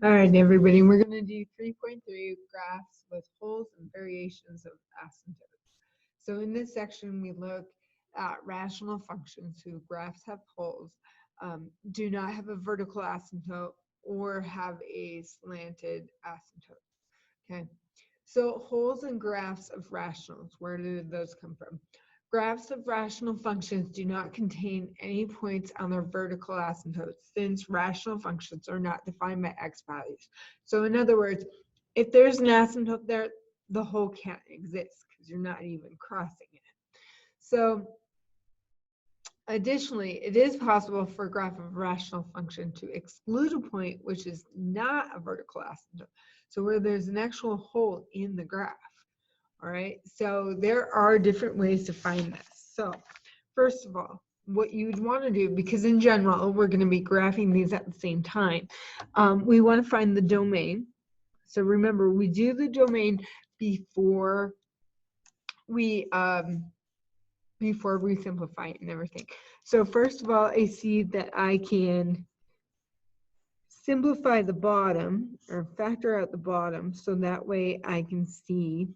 All right, everybody, we're going to do 3.3 graphs with holes and variations of asymptotes. So in this section, we look at rational functions whose graphs have holes, do not have a vertical asymptote, or have a slanted asymptote. Okay, so holes and graphs of rationals, where did those come from? Graphs of rational functions do not contain any points on their vertical asymptotes, since rational functions are not defined by x values. So in other words, if there's an asymptote there, the hole can't exist because you're not even crossing it. So additionally, it is possible for a graph of a rational function to exclude a point which is not a vertical asymptote. So where there's an actual hole in the graph. All right, so there are different ways to find this. So first of all, what you'd want to do, because in general, we're going to be graphing these at the same time, we want to find the domain. So remember, we do the domain before we simplify it and everything. So first of all, I see that I can simplify the bottom or factor out the bottom, so that way I can see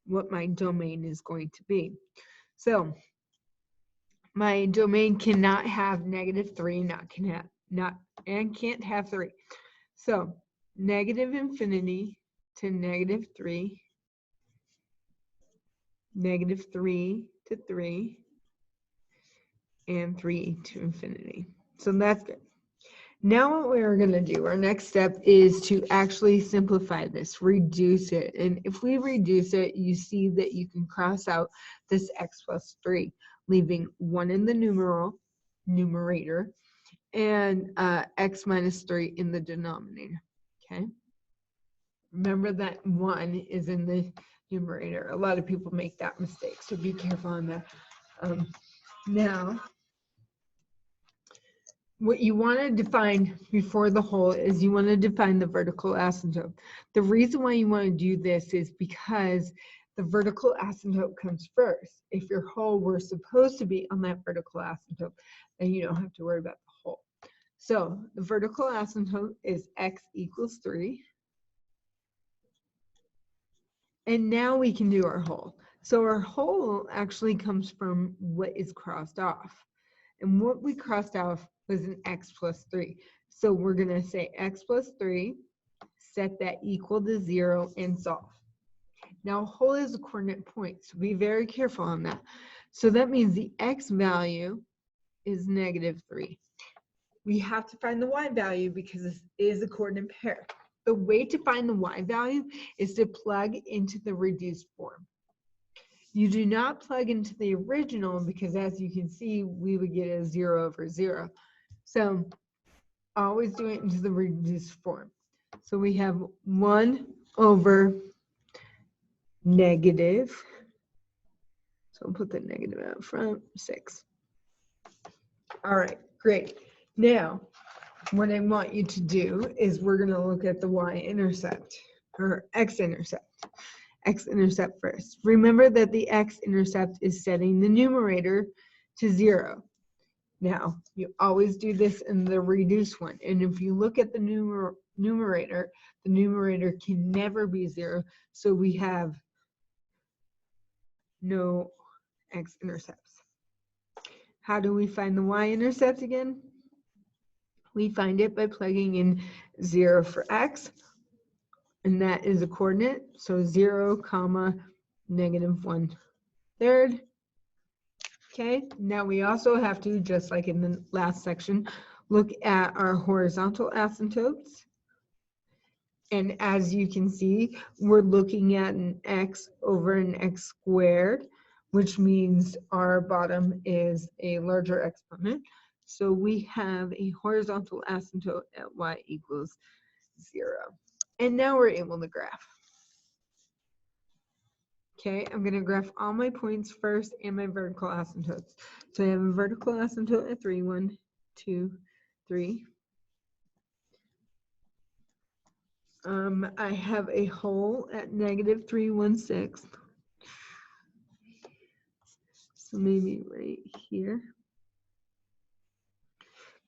what my domain is going to be. So my domain cannot have -3, can't have 3. So -infinity to -3, -3 to 3, and 3 to infinity. So that's good. Now what we're going to do, our next step is to actually simplify this, reduce it. And if we reduce it, you see that you can cross out this x plus 3, leaving 1 in the numerator, and x minus 3 in the denominator, okay? Remember that 1 is in the numerator. A lot of people make that mistake, so be careful on that. Now, what you want to define before the hole is you want to define the vertical asymptote. The reason why you want to do this is because the vertical asymptote comes first. If your hole were supposed to be on that vertical asymptote, then you don't have to worry about the hole. So the vertical asymptote is x equals 3. And now we can do our hole. So our hole actually comes from what is crossed off. And what we crossed off was an x plus 3. So we're going to say x plus 3, set that equal to 0, and solve. Now, hole is a coordinate point, so be very careful on that. So that means the x value is -3. We have to find the y value because this is a coordinate pair. The way to find the y value is to plug into the reduced form. You do not plug into the original because, as you can see, we would get a 0 over 0. So always do it into the reduced form. So we have 1 over negative. So I'll put the negative out front, 6. All right, great. Now, what I want you to do is we're going to look at the y-intercept, or x-intercept. X-intercept first. Remember that the x-intercept is setting the numerator to 0. Now, you always do this in the reduced one. And if you look at the numerator, the numerator can never be 0. So we have no x-intercepts. How do we find the y-intercept again? We find it by plugging in 0 for x, and that is a coordinate. So 0, -1/3. Okay, now we also have to, just like in the last section, look at our horizontal asymptotes. And as you can see, we're looking at an x over an x squared, which means our bottom is a larger exponent. So we have a horizontal asymptote at y equals 0. And now we're able to graph. Okay, I'm going to graph all my points first and my vertical asymptotes. So I have a vertical asymptote at 3, 1, 2, 3. I have a hole at -3, 1, 6. So maybe right here.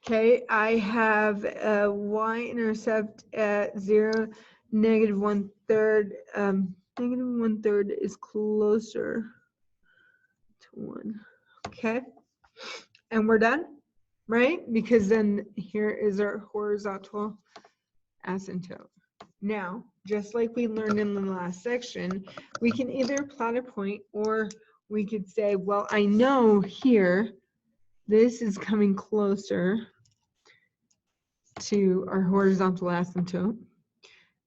Okay, I have a y-intercept at 0, negative 1/3. Negative 1/3 is closer to 1. Okay, and we're done, right? Because then here is our horizontal asymptote. Now, just like we learned in the last section, we can either plot a point, or we could say, well, I know here this is coming closer to our horizontal asymptote.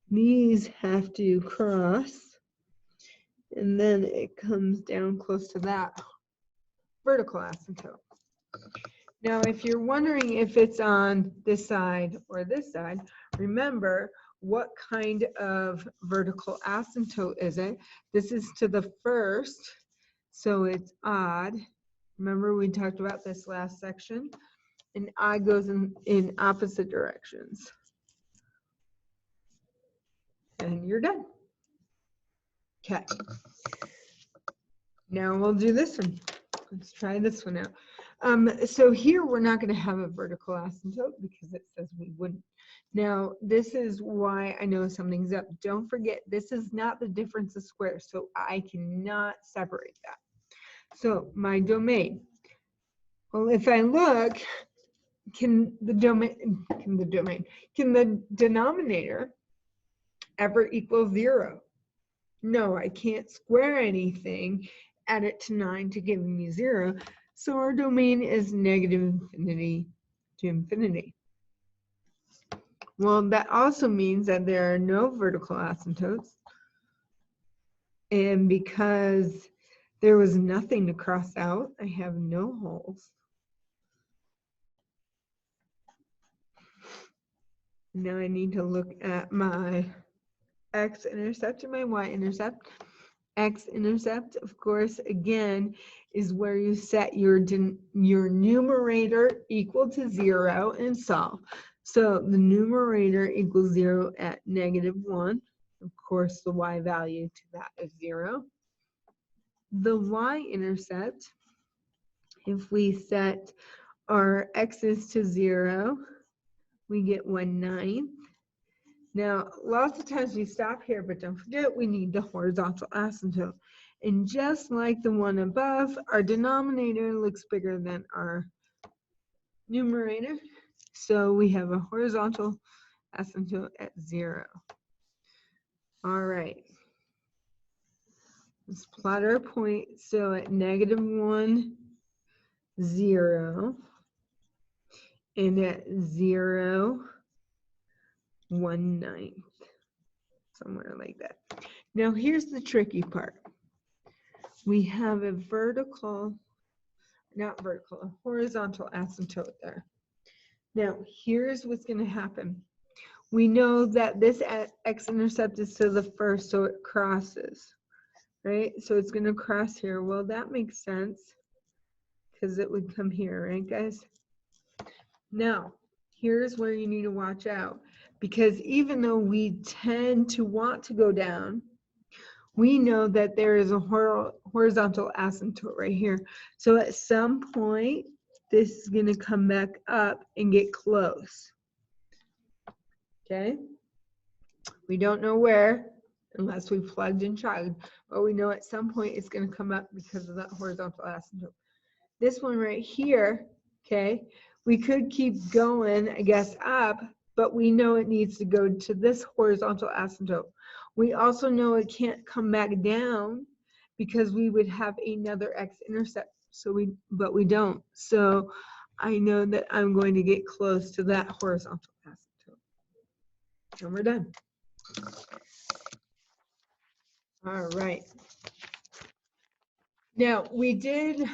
These have to cross, and then it comes down close to that vertical asymptote. Now, if you're wondering if it's on this side or this side, remember what kind of vertical asymptote is it? This is to the first, so it's odd. Remember we talked about this last section? And odd goes in opposite directions. And you're done. Okay. Now we'll do this one. Let's try this one out. So here we're not going to have a vertical asymptote because it says we wouldn't. Now this is why I know something's up. Don't forget, this is not the difference of squares, so I cannot separate that. So my domain. Well, if I look, can the denominator ever equal 0? No, I can't square anything, add it to 9 to give me 0. So our domain is negative infinity to infinity. Well, that also means that there are no vertical asymptotes. And because there was nothing to cross out, I have no holes. Now I need to look at my x-intercept and my y-intercept. X-intercept, of course, again, is where you set your numerator equal to 0 and solve. So the numerator equals 0 at negative 1. Of course, the y value to that is 0. The y-intercept, if we set our x's to 0, we get 1/9. Now, lots of times we stop here, but don't forget we need the horizontal asymptote. And just like the one above, our denominator looks bigger than our numerator. So we have a horizontal asymptote at 0. All right. Let's plot our point. So at negative 1, 0. And at 0, 1/9. Somewhere like that. Now here's the tricky part. We have a horizontal asymptote there. Now here's what's going to happen. We know that this x-intercept is to the first, so it crosses, right? So it's going to cross here. Well, that makes sense because it would come here, right, guys? Now, here's where you need to watch out, because even though we tend to want to go down, we know that there is a horizontal asymptote right here. So at some point, this is going to come back up and get close. Okay? We don't know where, unless we plugged in child, but we know at some point it's going to come up because of that horizontal asymptote. This one right here, okay, we could keep going, I guess, up, but we know it needs to go to this horizontal asymptote. We also know it can't come back down because we would have another x-intercept, but we don't. So I know that I'm going to get close to that horizontal asymptote. And we're done. All right. Now we did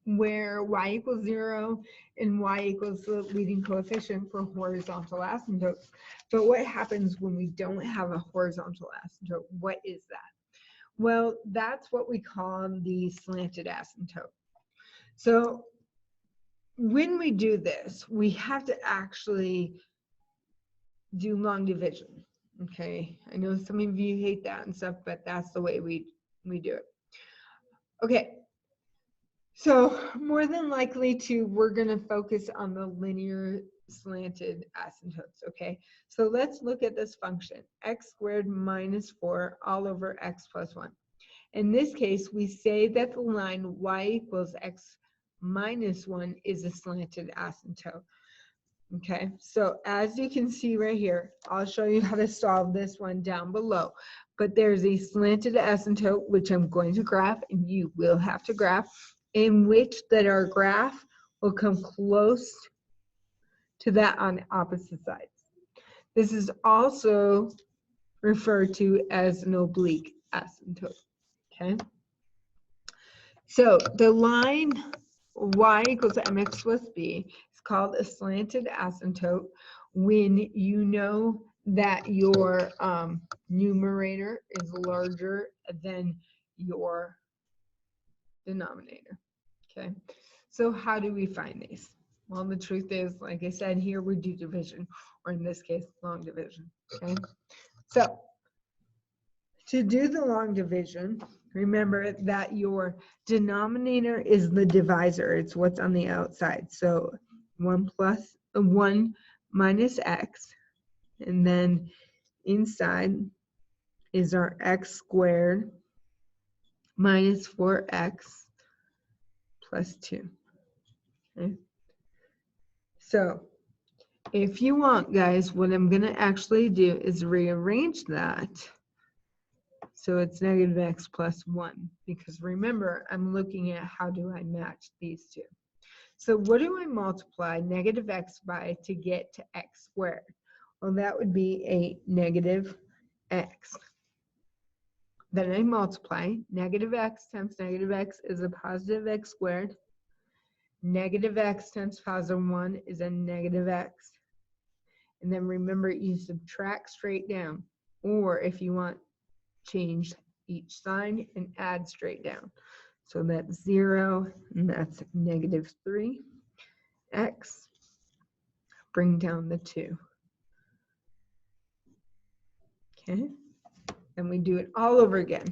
where y equals 0 and y equals the leading coefficient for horizontal asymptotes. But what happens when we don't have a horizontal asymptote? What is that? Well, that's what we call the slanted asymptote. So when we do this, we have to actually do long division. Okay, I know some of you hate that and stuff, but that's the way we do it. Okay, So more than likely we're going to focus on the linear slanted asymptotes, okay? So let's look at this function, x squared minus 4 all over x plus 1. In this case, we say that the line y equals x minus 1 is a slanted asymptote. Okay, so as you can see right here, I'll show you how to solve this one down below. But there's a slanted asymptote, which I'm going to graph, and you will have to graph, in which that our graph will come close to that on opposite sides. This is also referred to as an oblique asymptote. Okay. So the line y equals mx plus b is called a slanted asymptote when you know that your numerator is larger than your denominator. Okay, so how do we find these? Well, the truth is, like I said, here we do division, or in this case, long division. Okay, so to do the long division, remember that your denominator is the divisor. It's what's on the outside. So 1 minus x, and then inside is our x squared minus 4x plus 2. Okay. So if you want, guys, what I'm going to actually do is rearrange that. So it's negative x plus 1, because remember, I'm looking at how do I match these two. So what do I multiply negative x by to get to x squared? Well, that would be a negative x. Then I multiply. Negative x times negative x is a positive x squared. Negative x times positive 1 is a negative x. And then remember, you subtract straight down. Or if you want, change each sign and add straight down. So that's 0, and that's negative 3x. Bring down the 2. Okay, and we do it all over again.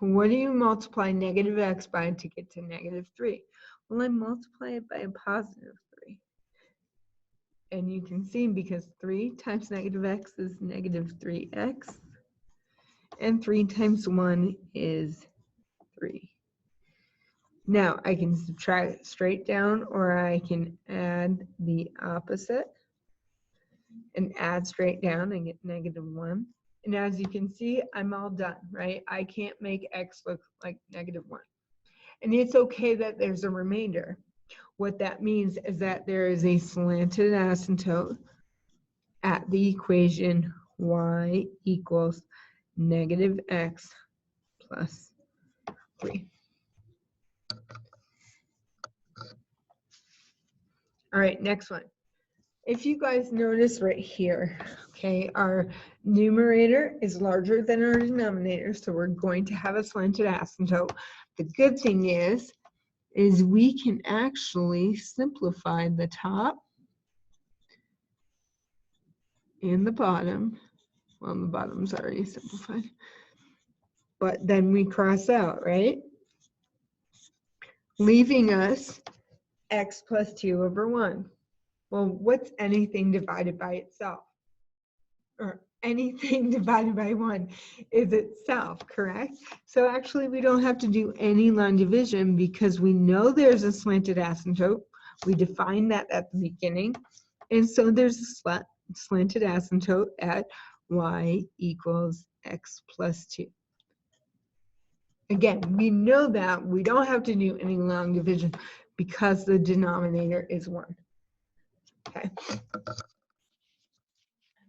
What do you multiply negative x by to get to negative 3? Well, I multiply it by a positive 3. And you can see, because 3 times negative x is negative 3x. And 3 times 1 is 3. Now, I can subtract straight down, or I can add the opposite and add straight down and get negative 1. And as you can see, I'm all done, right? I can't make x look like negative 1. And it's okay that there's a remainder. What that means is that there is a slanted asymptote at the equation y equals negative x plus 3. All right, next one. If you guys notice right here, okay, our numerator is larger than our denominator, so we're going to have a slanted asymptote. The good thing is we can actually simplify the top and the bottom. Well, the bottom's already simplified. But then we cross out, right? Leaving us x plus 2 over 1. Well, what's anything divided by itself? Or anything divided by 1 is itself, correct? So actually, we don't have to do any long division because we know there's a slanted asymptote. We defined that at the beginning. And so there's a slanted asymptote at y equals x plus 2. Again, we know that we don't have to do any long division because the denominator is 1. Okay.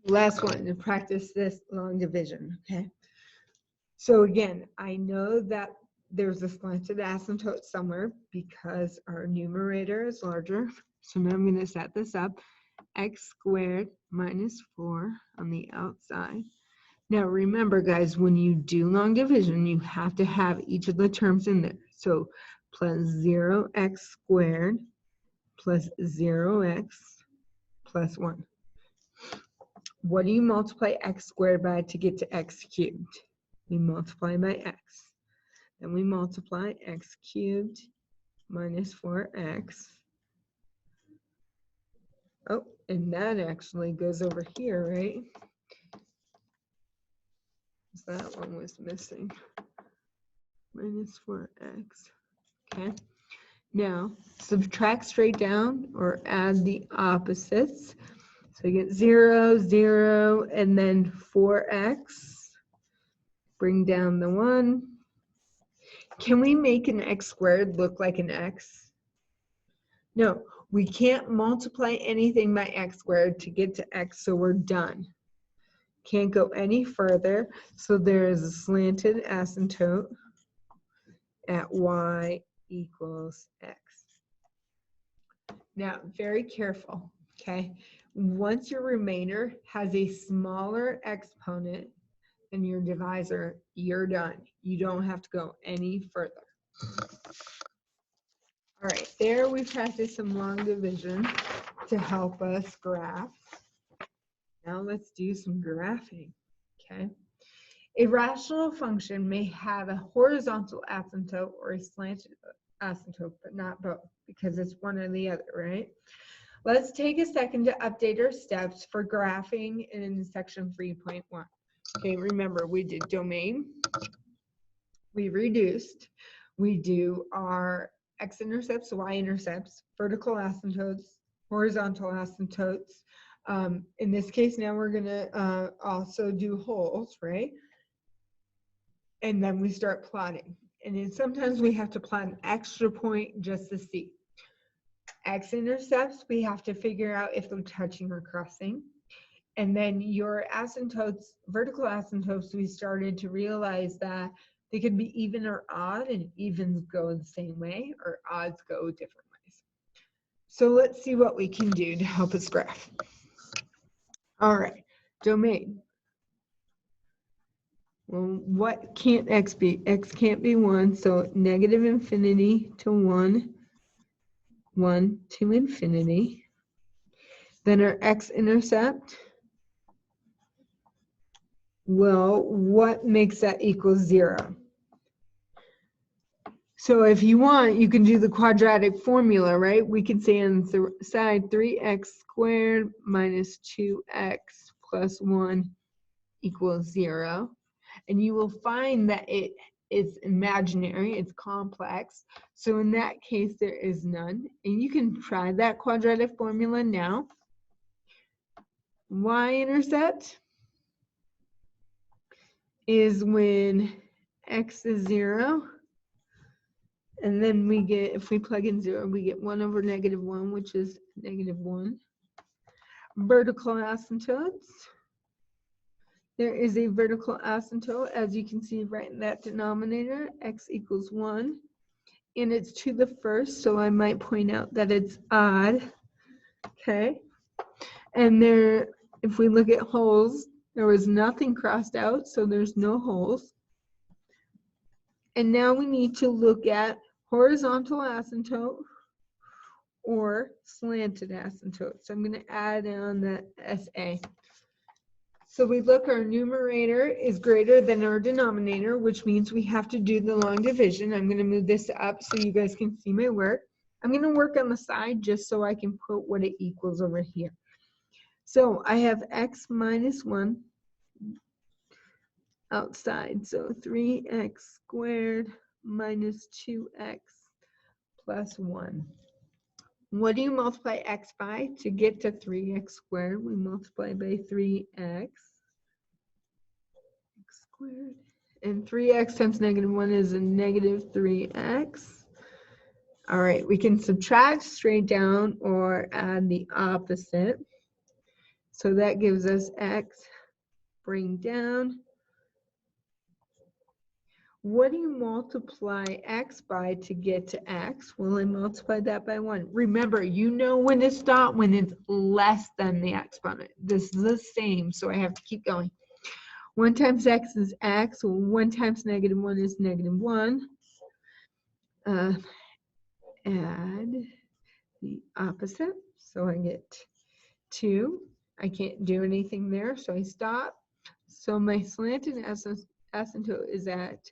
Last one to practice this long division. Okay. So again, I know that there's a slanted asymptote somewhere because our numerator is larger. So now I'm going to set this up. X squared minus 4 on the outside. Now remember, guys, when you do long division, you have to have each of the terms in there. So plus 0x squared plus 0x plus 1. What do you multiply x squared by to get to x cubed? We multiply by x. Then we multiply x cubed minus 4x. Oh, and that actually goes over here, right? So that one was missing. Minus 4x. Okay. Now, subtract straight down or add the opposites. So you get 0, 0, and then 4x. Bring down the 1. Can we make an x squared look like an x? No, we can't multiply anything by x squared to get to x, so we're done. Can't go any further, so there is a slanted asymptote at y equals x. Now, very careful, okay? Once your remainder has a smaller exponent than your divisor, you're done. You don't have to go any further. All right, there we practiced some long division to help us graph. Now let's do some graphing, okay? A rational function may have a horizontal asymptote or a slanted asymptote, but not both, because it's one or the other, right? Let's take a second to update our steps for graphing in section 3.1. Okay, remember we did domain, we reduced, we do our x-intercepts, y-intercepts, vertical asymptotes, horizontal asymptotes. In this case, now we're gonna also do holes, right? And then we start plotting. And then sometimes we have to plot an extra point just to see. X-intercepts, we have to figure out if they're touching or crossing. And then your asymptotes, vertical asymptotes, we started to realize that they could be even or odd, and evens go the same way, or odds go different ways. So let's see what we can do to help us graph. All right, domain. Well, what can't x be? X can't be 1, so negative infinity to 1, 1 to infinity. Then our x-intercept. Well, what makes that equal 0? So if you want, you can do the quadratic formula, right? We can say on the side 3x squared minus 2x plus 1 equals 0. And you will find that it is imaginary, it's complex. So in that case, there is none. And you can try that quadratic formula now. Y-intercept is when x is 0. And then we get, if we plug in 0, we get 1 over negative 1, which is negative 1. Vertical asymptotes. There is a vertical asymptote, as you can see right in that denominator, x equals 1. And it's to the first, so I might point out that it's odd. Okay. And there, if we look at holes, there was nothing crossed out, so there's no holes. And now we need to look at horizontal asymptote or slanted asymptote. So I'm going to add on the SA. So we look, our numerator is greater than our denominator, which means we have to do the long division. I'm going to move this up so you guys can see my work. I'm going to work on the side just so I can put what it equals over here. So I have x minus 1 outside. So 3x squared minus 2x plus 1. What do you multiply x by to get to 3x squared? We multiply by 3x squared. And 3x times negative 1 is a negative 3x. All right, we can subtract straight down or add the opposite. So that gives us x. Bring down. What do you multiply x by to get to x? Well, I multiply that by 1. Remember, you know when to stop when it's less than the exponent. This is the same, so I have to keep going. 1 times x is x. 1 times negative 1 is negative 1. Add the opposite, so I get 2. I can't do anything there, so I stop. So my slanted asymptote is at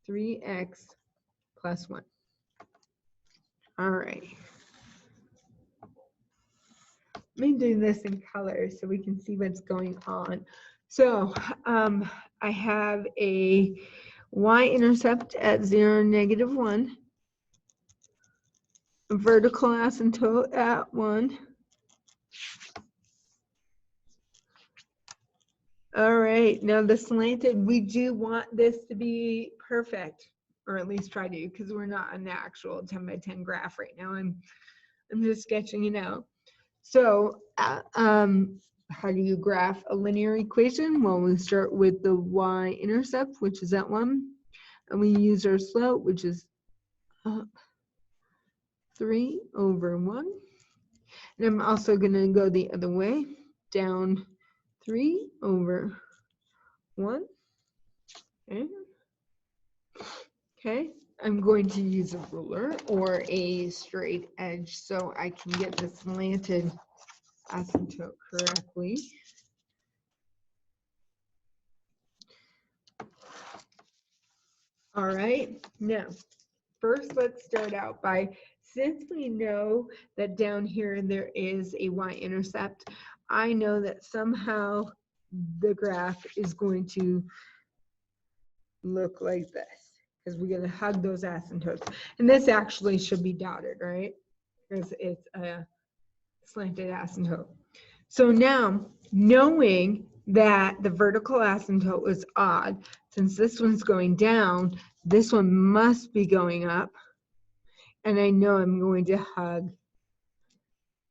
3x plus 1. All right. Let me do this in color so we can see what's going on. So I have a y-intercept at 0, -1, a vertical asymptote at 1. All right, now the slanted, we do want this to be perfect, or at least try to, because we're not an actual 10 by 10 graph right now. I'm just sketching it out. So how do you graph a linear equation? Well, we start with the y-intercept, which is at 1, and we use our slope, which is 3 over 1. And I'm also going to go the other way, down 3 over 1. Okay, I'm going to use a ruler or a straight edge so I can get the slanted asymptote correctly. All right, now, first let's start out by, since we know that down here there is a y-intercept, I know that somehow the graph is going to look like this, because we're going to hug those asymptotes. And this actually should be dotted, right? Because it's a slanted asymptote. So now, knowing that the vertical asymptote was odd, since this one's going down, this one must be going up. And I know I'm going to hug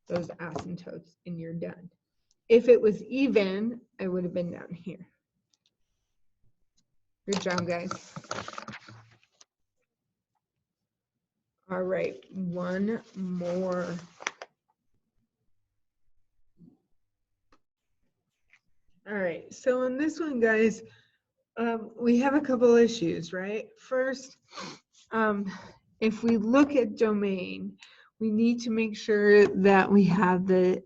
those asymptotes and you're done. If it was even, I would have been down here. Good job, guys. All right, one more. All right, so on this one, guys, we have a couple issues, right? First, if we look at domain, we need to make sure that we have the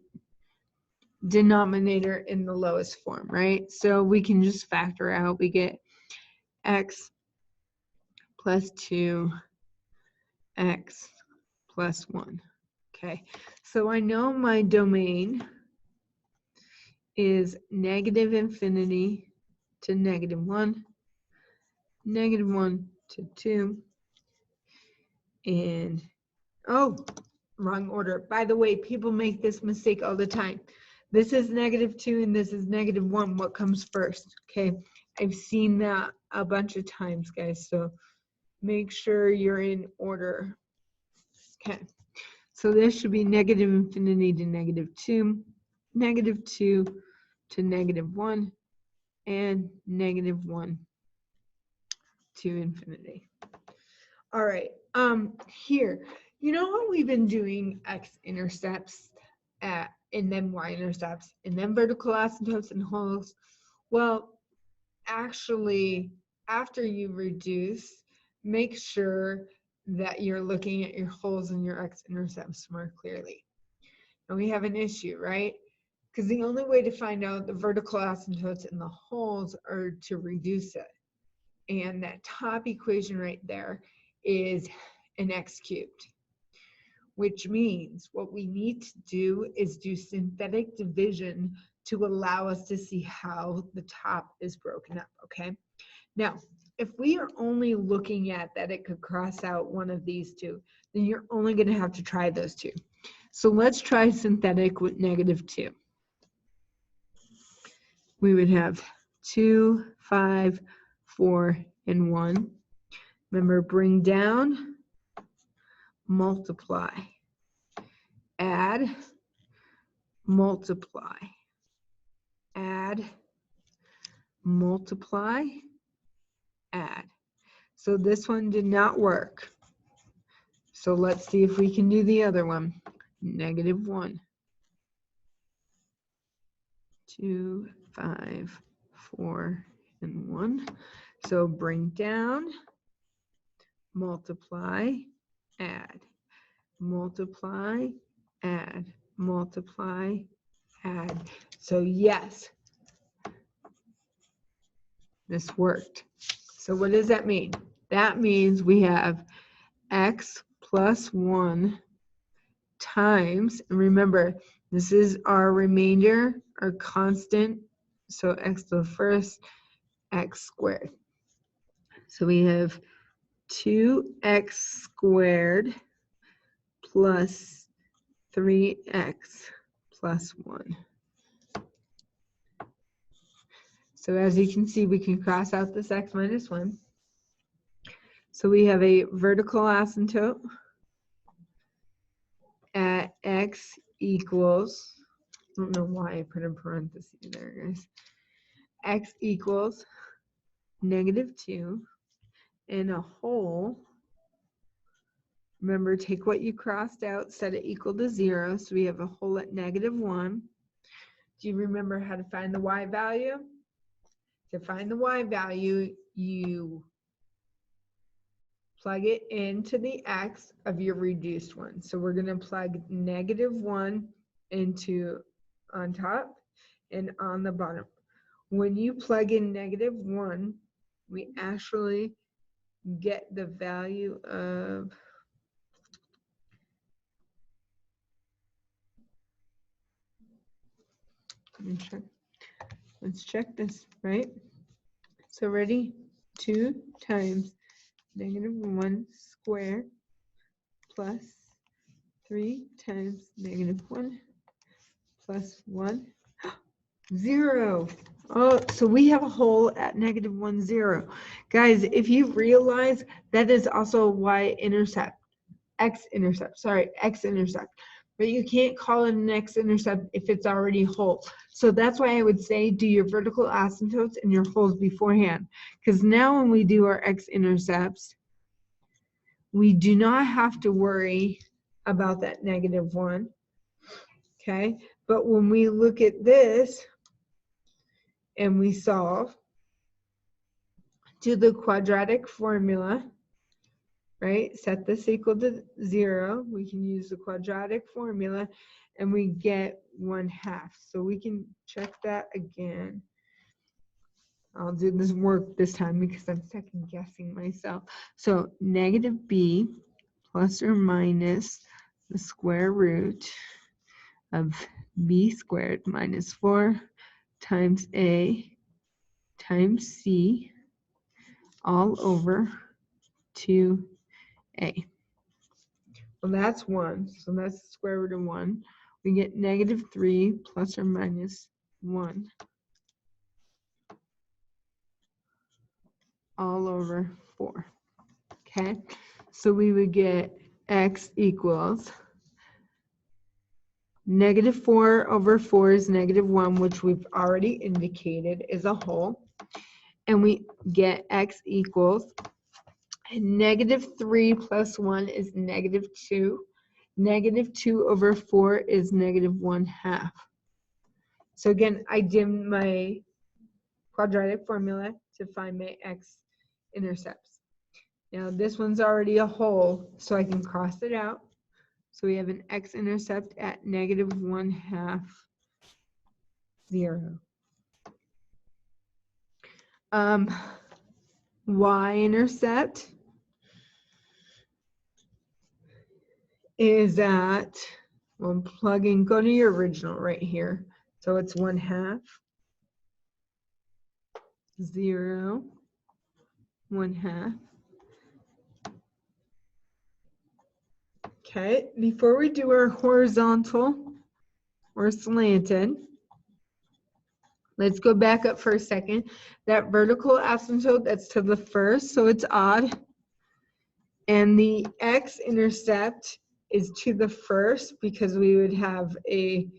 denominator in the lowest form, right? So we can just factor out, we get x plus 2, x plus 1. Okay, so I know my domain is -infinity to -1, -1 to 2, and oh, wrong order. By the way, people make this mistake all the time. This is -2 and this is -1. What comes first? Okay, I've seen that a bunch of times, guys, so make sure you're in order. Okay, so this should be -infinity to -2, -2 to -1, and -1 to infinity. All right, here, you know how we've been doing x-intercepts and then y-intercepts and then vertical asymptotes and holes? Well, actually, after you reduce, make sure that you're looking at your holes and your x-intercepts more clearly. And we have an issue, right? Because the only way to find out the vertical asymptotes and the holes are to reduce it. And that top equation right there is an x cubed, which means what we need to do is do synthetic division to allow us to see how the top is broken up, okay? Now, if we are only looking at that it could cross out one of these two, then you're only going to have to try those two. So let's try synthetic with -2. We would have 2, 5, 4, and 1. Remember, bring down, multiply, add, multiply, add, multiply, add. So this one did not work. So let's see if we can do the other one. -1, 2, 5, 4, and 1. So bring down, multiply, add, multiply, add, multiply, add. So yes, this worked. So what does that mean? That means we have x plus 1 times, and remember, this is our remainder, our constant, so x to the first, x squared. So we have 2x squared plus 3x plus 1. So as you can see, we can cross out this x minus 1. So we have a vertical asymptote at x equals, I don't know why I put a parenthesis there, guys. X equals -2 and a whole. Remember, take what you crossed out, set it equal to 0. So we have a whole at -1. Do you remember how to find the y value? To find the y value, you plug it into the x of your reduced one. So we're going to plug -1 into on top and on the bottom. When you plug in -1, we actually get the value of, let's check this, right? So ready? 2 times -1 squared plus 3 times -1 plus 1, 0. Oh, so we have a whole at -1, 0. Guys, if you realize that is also y-intercept, x-intercept, sorry, x-intercept. But you can't call it an x-intercept if it's already whole. So that's why I would say do your vertical asymptotes and your wholes beforehand. Because now when we do our x-intercepts, we do not have to worry about that -1. Okay? But when we look at this and we solve, do the quadratic formula, right? Set this equal to 0. We can use the quadratic formula and we get 1/2. So we can check that again. I'll do this work this time because I'm second guessing myself. So -b plus or minus the square root of b squared minus 4 times a times c all over 2a. Well, that's 1, so that's the square root of 1. We get -3 plus or minus 1 all over 4. Okay, so we would get x equals -4 over 4 is -1, which we've already indicated is a whole. And we get x equals -3 plus 1 is -2. -2 over 4 is -1/2. So again, I dimmed my quadratic formula to find my x-intercepts. Now this one's already a whole, so I can cross it out. So we have an x-intercept at -1/2, 0. Y-intercept is at, well, plug in, go to your original right here. So it's 1/2, 0, 1/2. Okay, before we do our horizontal or slanted, let's go back up for a second. That vertical asymptote, that's to the first, so it's odd. And the x-intercept is to the first because we would have a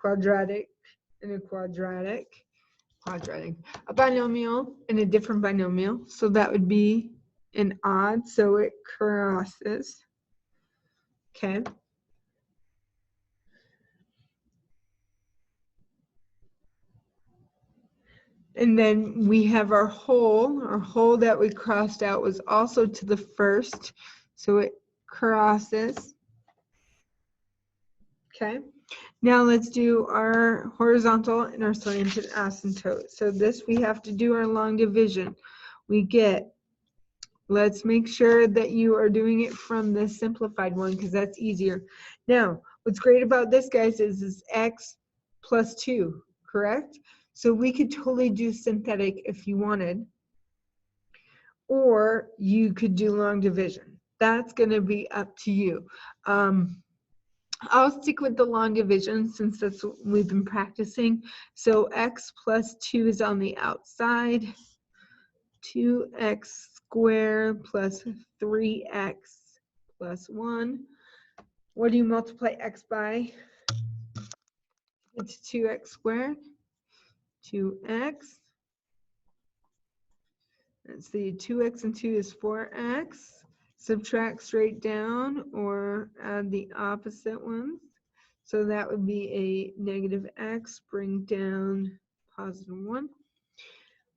quadratic and a quadratic, a binomial and a different binomial. So that would be an odd, so it crosses. Okay. And then we have our whole that we crossed out was also to the first, so it crosses. Okay, now let's do our horizontal and our slanted asymptote. So this we have to do our long division. We get Let's make sure that you are doing it from the simplified one because that's easier. Now, what's great about this, guys, is x plus 2, correct? So we could totally do synthetic if you wanted, or you could do long division. That's going to be up to you. I'll stick with the long division since that's what we've been practicing. So x plus 2 is on the outside. 2x squared plus 3x plus 1. What do you multiply x by? It's 2x squared. 2x. Let's see, 2x and 2 is 4x. Subtract straight down or add the opposite ones. So that would be a negative x, bring down positive 1.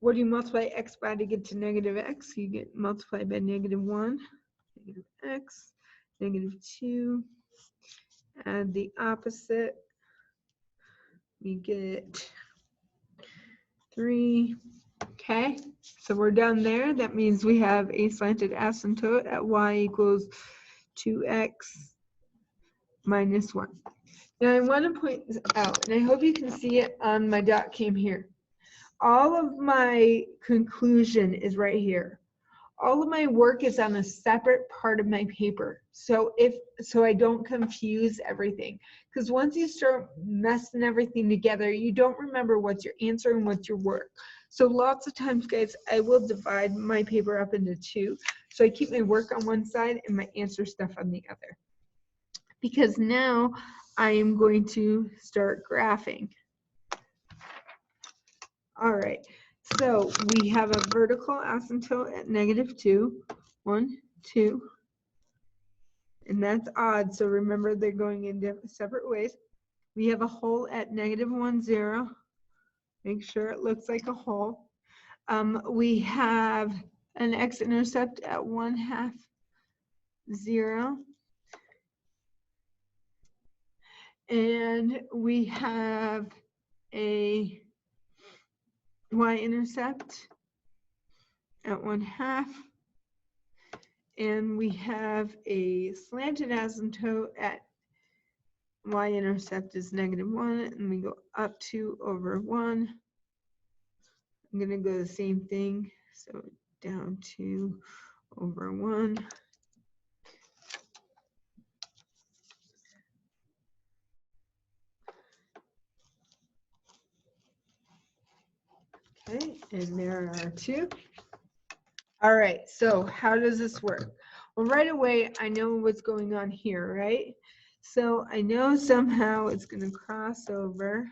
What do you multiply x by to get to negative x? You get multiplied by negative 1, negative x, negative 2. Add the opposite. We get 3. Okay, so we're done there. That means we have a slanted asymptote at y equals 2x minus 1. Now I want to point this out, and I hope you can see it on my dot cam here. All of my conclusion is right here. All of my work is on a separate part of my paper. So I don't confuse everything. Because once you start messing everything together, you don't remember what's your answer and what's your work. So lots of times, guys, I will divide my paper up into 2. So I keep my work on one side and my answer stuff on the other. Because now I am going to start graphing. All right, so we have a vertical asymptote at negative 2. 1, 2. And that's odd, so remember they're going in separate ways. We have a hole at negative 1, 0. Make sure it looks like a hole. We have an x-intercept at 1/2, 0. And we have a y-intercept at 1/2. And we have a slanted asymptote at y-intercept is negative 1, and we go up 2 over 1. I'm going to go the same thing, so down 2 over 1. Okay, and there are 2. All right, so how does this work? Well, right away, I know what's going on here, right? So I know somehow it's going to cross over.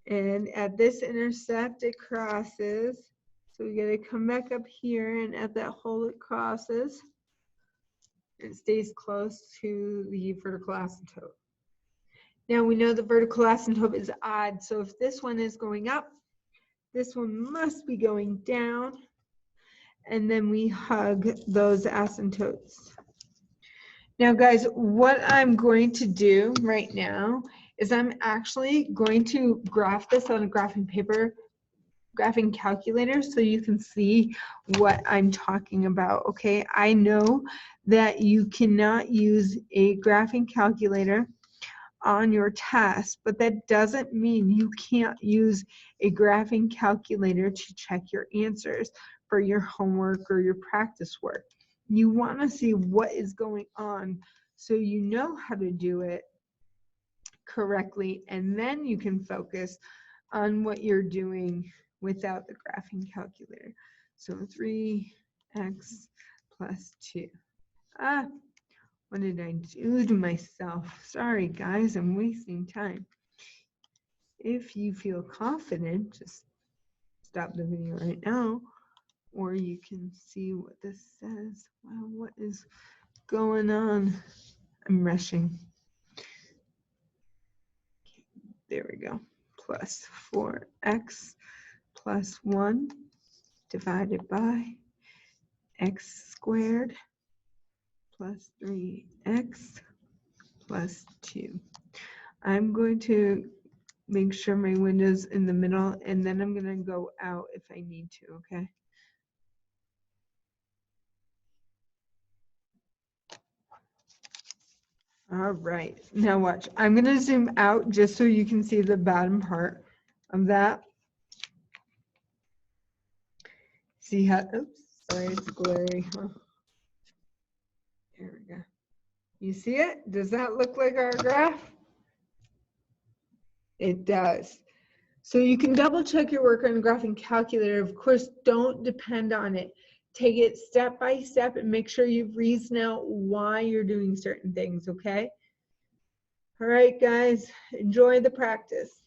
And at this intercept, it crosses. So we got to come back up here, and at that hole, it crosses. It stays close to the vertical asymptote. Now we know the vertical asymptote is odd. So if this one is going up, this one must be going down. And then we hug those asymptotes. Now, guys, what I'm going to do right now is I'm actually going to graph this on a graphing paper, graphing calculator, so you can see what I'm talking about, okay? I know that you cannot use a graphing calculator on your test, but that doesn't mean you can't use a graphing calculator to check your answers for your homework or your practice work. You want to see what is going on so you know how to do it correctly, and then you can focus on what you're doing without the graphing calculator. So 3x plus 2. What did I do to myself? Sorry, guys, I'm wasting time. If you feel confident, just stop the video right now, or you can see what this says. Wow, what is going on? I'm rushing. There we go. Plus 4x plus 1 divided by x squared plus 3x plus 2. I'm going to make sure my window's in the middle, and then I'm going to go out if I need to, okay? All right, now watch. I'm gonna zoom out just so you can see the bottom part of that. See how, oops, sorry, it's glary. Huh? There we go. You see it? Does that look like our graph? It does. So you can double check your work on the graphing calculator. Of course, don't depend on it. Take it step by step and make sure you've reasoned out why you're doing certain things, okay? All right, guys, enjoy the practice.